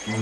Jejak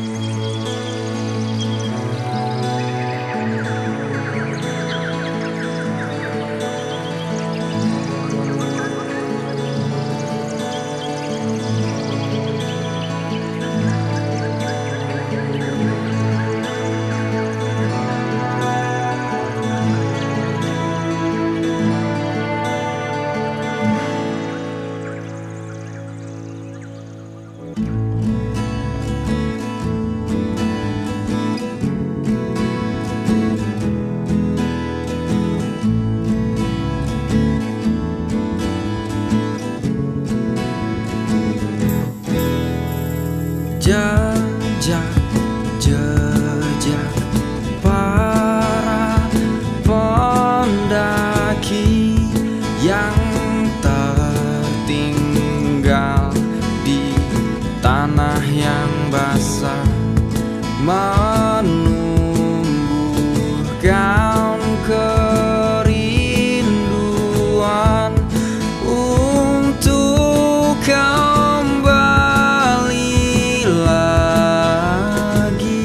para pendaki yang tertinggal di tanah yang basah menumbuhkan kerinduan untuk kembali lagi.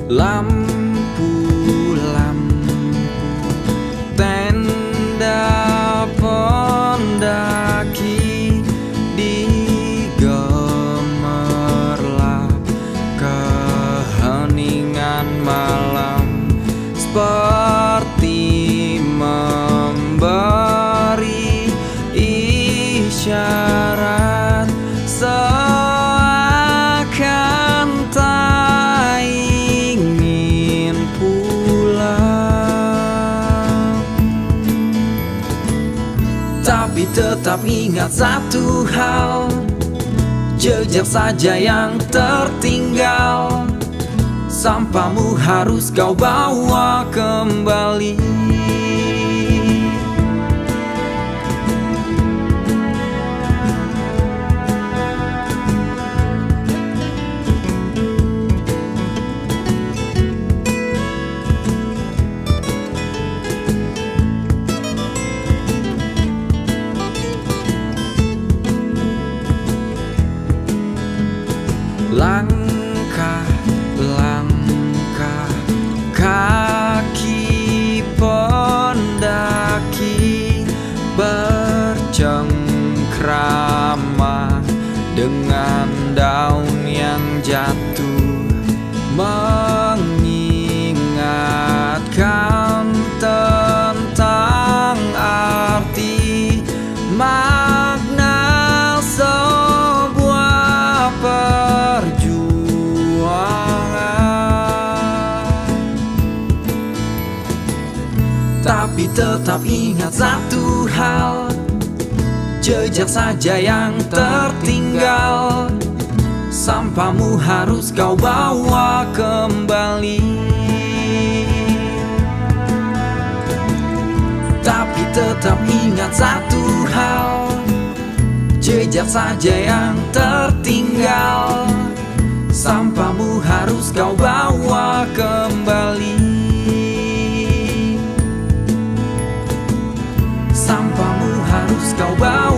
Lampu-lampu tenda pendaki digemerlap keheningan malam, seperti memberi isyarat seakan tak ingin pulang. Tapi tetap ingat satu hal, jejak saja yang tertinggal. Sampahmu harus kau bawa kembali. Langkah-langkah kaki pendaki bercengkrama dengan daun yang jatuh, mengingatkan tentang arti makna sebuah perjuangan. Tapi tetap ingat satu hal, jejak saja yang tertinggal. Sampahmu harus kau bawa kembali. Tapi tetap ingat satu hal, jejak saja yang tertinggal. Sampahmu harus kau bawa kembali. Sampahmu harus kau bawa